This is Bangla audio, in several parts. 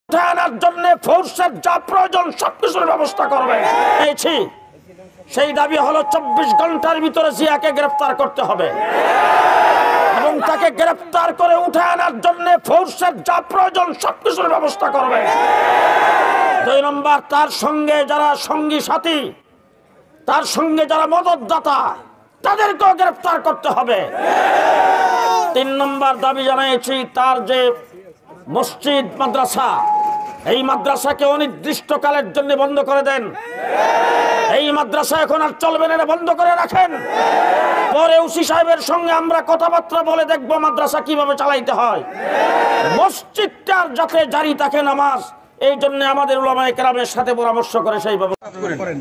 আনার জন্য ফোর্সের যা প্রয়োজন সবকিছুর ব্যবস্থা করবে। সেই দাবি হলো 24 ঘন্টার ভিতরে জিয়াকে গ্রেফতার করতে হবে এবং তাকে গ্রেফতার করে উঠে আনার জন্য ফোর্সের যা প্রয়োজন সবকিছুর ব্যবস্থা করবে। 2 নম্বর, তার সঙ্গে যারা সঙ্গী সাথী, তার সঙ্গে যারা মদতদাতা, তাদেরকেও গ্রেফতার করতে হবে। 3 নম্বর দাবি জানিয়েছি, তার যে মসজিদ মাদ্রাসা, এই মাদ্রাসাকে অনির্দিষ্টকালের জন্য বন্ধ করে দেন। এই মাদ্রাসা এখন আর চলবে না, বন্ধ করে রাখেন। পরে ওসি সাহেবের সঙ্গে আমরা কথাবার্তা বলে দেখবো মাদ্রাসা কিভাবে চালাইতে হয়। মসজিদটার যাতে জারি থাকে নামাজ, এই জন্য আমাদের উলামায়ে কেরামের সাথে পরামর্শ করে সেই ব্যবস্থা করেন।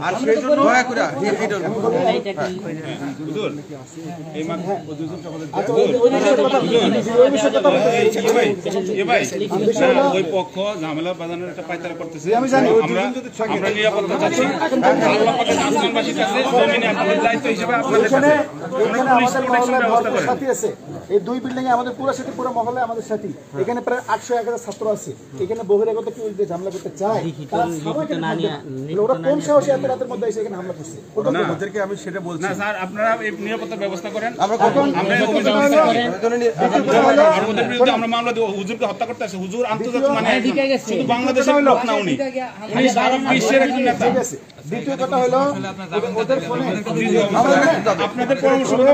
আর সেই জন্য দয়া করে ওই পক্ষ ঝামেলা বাজানোর একটা পায়তারা করতেছে। আমরা নিরাপত্তা চাচ্ছি। আল্লাহ পাকের আসমানবাসীর কাছে জমিনে আপনাদের দায়িত্ব হিসেবে আপনাদের কাছে আমরা পুলিশ প্রোটেকশন ব্যবস্থা করেন। সাথী আছে এই 2 বিল্ডিং এ আমাদের পুরো সাথী, পুরো মহল্লায় আমাদের সাথী। এখানে প্রায় 800-1000 ছাত্র আছে। এখানে বহিরাগত কেউ যদি ঝামেলা করতে চায়, ওরা কোন সাহসে এত রাতের মধ্যে এসে এখানে হামলা করছে? ওদেরকে আমি সেটা বলছি না স্যার, আপনারা এই নিরাপত্তার ব্যবস্থা করেন। আমরা ওদের বিরুদ্ধে আমরা মামলা দেব। হুজুরকে হত্যা করতে আসে। হুজুর আন্তর্জাতিক মানে শুধু বাংলাদেশের লোক না, উনি সারা বিশ্বের একজন নেতা। দ্বিতীয় কথা হলো ওদের ফোনে আপনাদের পরামর্শ মতো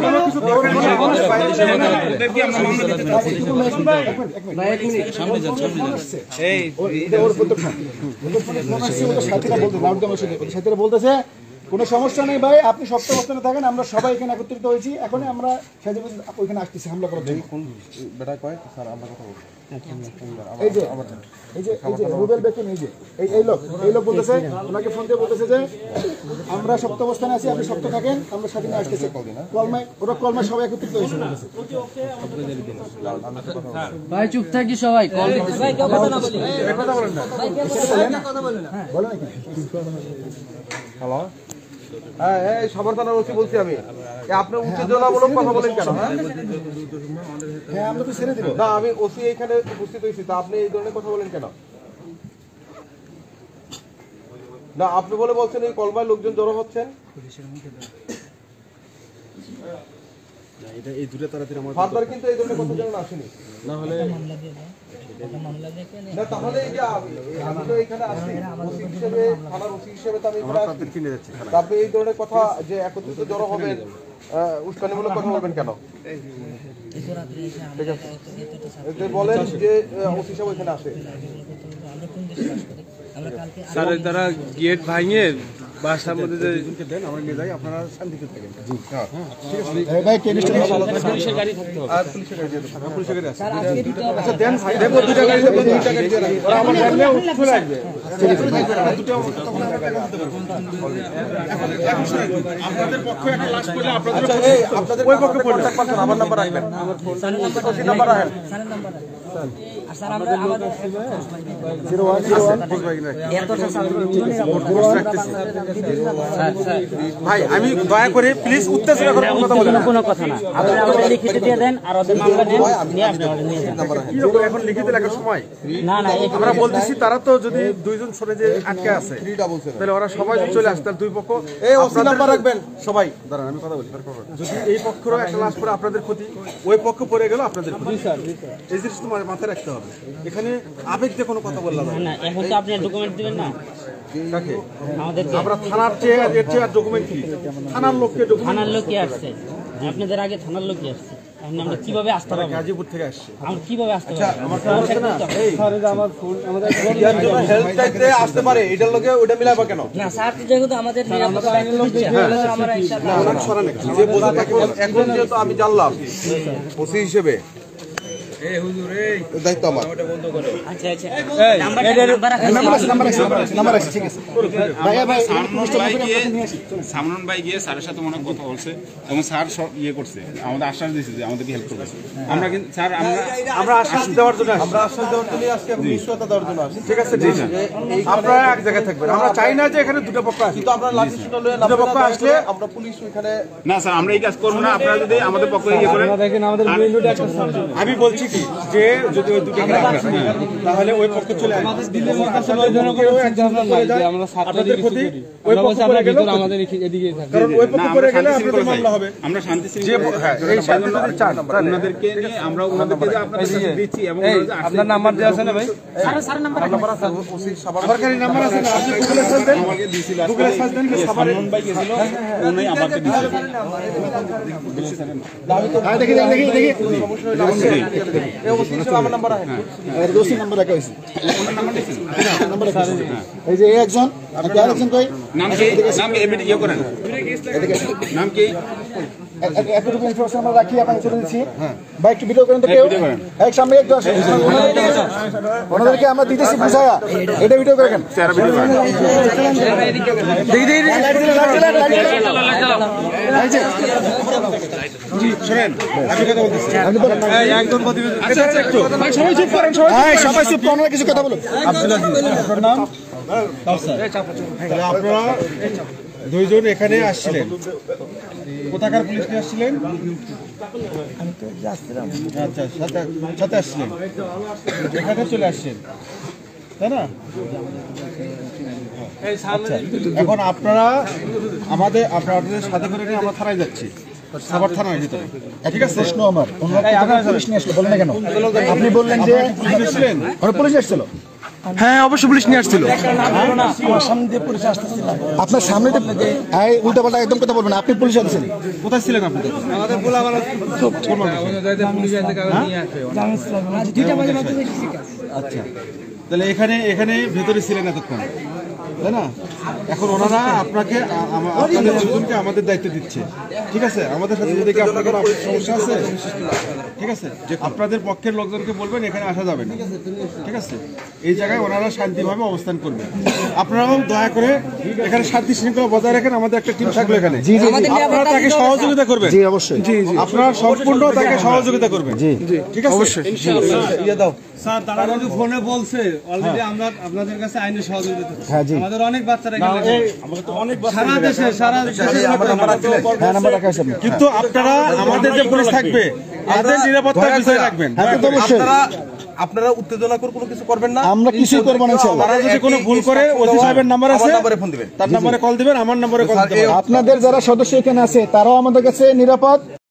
কোনো কিছু ওদেরকে আমরা মামলা দিতে চাচ্ছি। সামনে যান। এই ওর ফোন সাথীরা বলতেছে কোনো সমস্যা নেই ভাই, আপনি শক্ত অবস্থানে থাকেন, আমরা সবাই এখানে একত্রিত হয়েছি। এখন আমরা ওইখানে আসতেছি হামলা করার জন্য। এই যে রুবেল বেতন, এই লোক বলতেছে, ওনাকে ফোন দিয়ে বলতেছে যে আমরা শক্ত অবস্থানে আছি, আপনি শক্ত থাকেন, আমরা স্বাধীনে আসতেছি। কলমায় সবাই একত্রিত হয়েছে। ভাই চুপ থাকি সবাই, হ্যালো, হ্যাঁ এই সবার থানার ওসি বলছি আমি। আপনি উত্তেজনামূলক কথা বলেন কেন? হ্যাঁ আমরা তো ছেড়ে দিব না, আমি ওসি এখানে উপস্থিত হয়েছি, তা আপনি এই ধরনের কথা বলেন কেন? না, আপনি বলে বলছেন এই কলমায় লোকজন জড়ো হচ্ছেন। ফার্দার কিন্তু এই ধরনের কথা যেন আসেনি, না হলে না তাহলে এই যে আমি তো এখানে আসছি ওসি হিসেবে, থানার ওসি হিসেবে তো আমি কিনে যাচ্ছি। আপনি এই ধরনের কথা যে একত্রিত জড়ো হবেন, উস্কানিমূলক কথা বলবেন কেন? ঠিক আছে, বলেন যে ওসি সাহেব এখানে আসে। স্যার তারা গেট ভাঙে বাসার মধ্যে দেন, আমরা নিয়ে যাই, আপনারা শান্তিতে থাকেন। পুলিশের গাড়ি থাকতে হবে। আর পুলিশের গাড়ি দিয়ে দেন, পুলিশের গাড়ি আছে। আচ্ছা দেন ভাই, দেখো দুটো গাড়ি দেবো, দুটো গাড়ি দিয়ে রাখবো। আমার সামনে চলে আসবে দুটো। আপনাদের পক্ষে একটা লাশ করলে আপনাদের এই আপনাদের ওই পক্ষে কন্টাক্ট পারছেন, আমার নাম্বার রাখবেন, আমার ফোন নাম্বার রাখেন। স্যার আমরা আমাদের 0101 ভাই আমি দয়া করে প্লিজ উত্তেজনা করে কথা বলেন না। কোনো কথা না, আপনারা আমাদের লিখিত দিয়ে দেন আর ওদের মামলা নেন, নিয়ে আসবেন, নিয়ে যান। এখন লিখিত লেখার সময় না না, আমরা বলতেছি তারা তো যদি দুইজন সরে যে আটকে আছে তাহলে ওরা সবাই চলে আসতে, দুই পক্ষ এই ওসি নাম্বার রাখবেন সবাই। দাঁড়ান আমি কথা বলি। যদি এই পক্ষেরও একটা লাশ পরে আপনাদের ক্ষতি, ওই পক্ষ পড়ে গেল আপনাদের ক্ষতি। এই জিনিস তোমার মাথায় রাখতে হবে। এখানে আবেগ দিয়ে কোনো কথা বললাম না, এখন তো আপনি ডকুমেন্ট দিবেন না কাকে? আমাদেরকে। আমরা থানার চেয়ে আর ডকুমেন্ট কি থানার লোককে থানার লোকই আসছে, আপনাদের আগে থানার লোকই আসছে। আমরা কিভাবে আসতে পারবো? গাজীপুর থেকে আসছে। আমরা কিভাবে আসতে পারবো? আমার হেল্প চাইতে আসতে পারে, এটার লোকে ওটা মিলাবা কেন? না স্যার, যেহেতু আমাদের নিরাপত্তা দিচ্ছে, আমরা ইনশাআল্লাহ যে বোঝা থাকে। এখন যেহেতু আমি জানলাম ওসি হিসেবে দায়িত্ব আমার। আচ্ছা আচ্ছা, নাম্বার আছে, ঠিক আছে ভাই। সামরন ভাই গিয়ে স্যারের সাথে অনেক কথা বলছে এবং স্যার সব ইয়ে করছে, আমাদের আশ্বাস দিয়েছে যে আমাদেরকে হেল্প করবে। আমরা কিন্তু স্যার আমরা আশ্বাস দেওয়ার জন্য আজকে নিশ্চয়তা দেওয়ার জন্য আসছি। ঠিক আছে, আপনারা এক জায়গায় থাকবেন। আমরা চাই না যে এখানে দুটো পক্ষ আসে, কিন্তু আমরা লাঠি সোটা লয়ে দুটো পক্ষ আসলে আমরা পুলিশ ওইখানে না স্যার, আমরা এই কাজ করবো না। আপনারা যদি আমাদের পক্ষে ইয়ে করেন, আমি বলছি কি যে যদি ওই দুটো তাহলে ওই পক্ষ চলে আসবে আপনাদের ক্ষতি ওই পক্ষ করে গেলে আমাদের এদিকে কারণ ওই পক্ষ করে গেলে আপনাদের মামলা হবে আমরা শান্তি শৃঙ্খলা ওনাদেরকে নিয়ে আমরা ওনাদেরকে যে আপনাদের কাছে দিচ্ছি এবং আপনার নাম্বার দেওয়া আছে না ভাই? সরকারি নাম্বার আছে না আপনি গুগলে সার্চ দেন আমাকে দিছিল গুগলে সার্চ দেন সালমান ভাই গেছিল উনি আমাকে দিছিল দেখি এই ওসি হিসেবে আমার নাম্বার আছে আর দোষী নাম্বার রাখা হয়েছে নাম্বার রাখা হয়েছে এই যে এই একজন আর আরেকজন কই নাম কি এবিট ইয়ে করেন নাম কি এতটুকু ইনফরমেশন আমরা রাখি আপনাকে চলে দিচ্ছি ভাই একটু ভিডিও করেন তো কেউ এক সামনে একটু আসেন ওনাদেরকে আমরা দিতেছি বুঝায়া এটা ভিডিও করেন শুনেন আমি কথা বলতেছি একদম প্রতিবেদন আচ্ছা একটু সবাই চুপ করেন সবাই চুপ করেন কিছু কথা বলুন আব্দুল আজিজ আপনার নাম তাহলে আপনারা দুইজন এখানে আসছিলেন কোথাকার পুলিশ নিয়ে আসছিলেন আচ্ছা সাথে আসছিলেন এখানে চলে আসছেন তাই না আচ্ছা, এখন আপনারা আপনাদের সাথে করে নিয়ে আমরা থানায় যাচ্ছি সাভার থানার ভিতরে ঠিক আছে প্রশ্ন আমার পুলিশ নিয়ে আসলো বলেন না কেন আপনি বললেন যে পুলিশ আসছিল হ্যাঁ অবশ্যই পুলিশ নিয়ে আসছিল আপনার সামনে উল্টা পাল্টা একদম কথা বলবেন আপনি পুলিশ আসছেন কোথায় ছিলেন আপনি আমাদের আচ্ছা তাহলে এখানে ভেতরে ছিলেন এতক্ষণ তাই না এখন ওনারা আপনাকে আপনাদের দুজনকে আমাদের দায়িত্ব দিচ্ছে ঠিক আছে আমাদের সাথে যদি আপনার কোনো সমস্যা আছে ঠিক আছে আপনাদের পক্ষের লোকজনকে বলবেন এখানে আসা যাবে না ঠিক আছে এই জায়গায় ওনারা শান্তিভাবে অবস্থান করবেন আপনারাও দয়া করে এখানে শান্তি শৃঙ্খলা বজায় রাখেন আমাদের একটা টিম থাকলো এখানে আপনারা তাকে সহযোগিতা করবেন জি অবশ্যই আপনারা সম্পূর্ণ তাকে সহযোগিতা করবেন জি ঠিক আছে অবশ্যই ইয়ে দাও স্যার তারা যদি ফোনে বলছে অলরেডি আমরা আপনাদের কাছে আইনের সহযোগিতা করছি। হ্যাঁ জি আমাদের অনেক বাচ্চারা এখানে সারা দেশে হ্যাঁ নাম্বার রাখা হয়েছে কিন্তু আপনারা আমাদের যে পুলিশ থাকবে তাদের নিরাপত্তার বিষয় রাখবেন হ্যাঁ তো অবশ্যই আপনারা উত্তেজনাকর কোনো কিছু করবেন না আমরা কিছুই করবো না ইনশাআল্লাহ তারা যদি কোনো ভুল করে ওসি সাহেবের নাম্বার আছে তার নাম্বারে কল দিবেন আমার নাম্বারে কল দিবেন আপনাদের যারা সদস্য এখানে আছে তারাও আমাদের কাছে নিরাপদ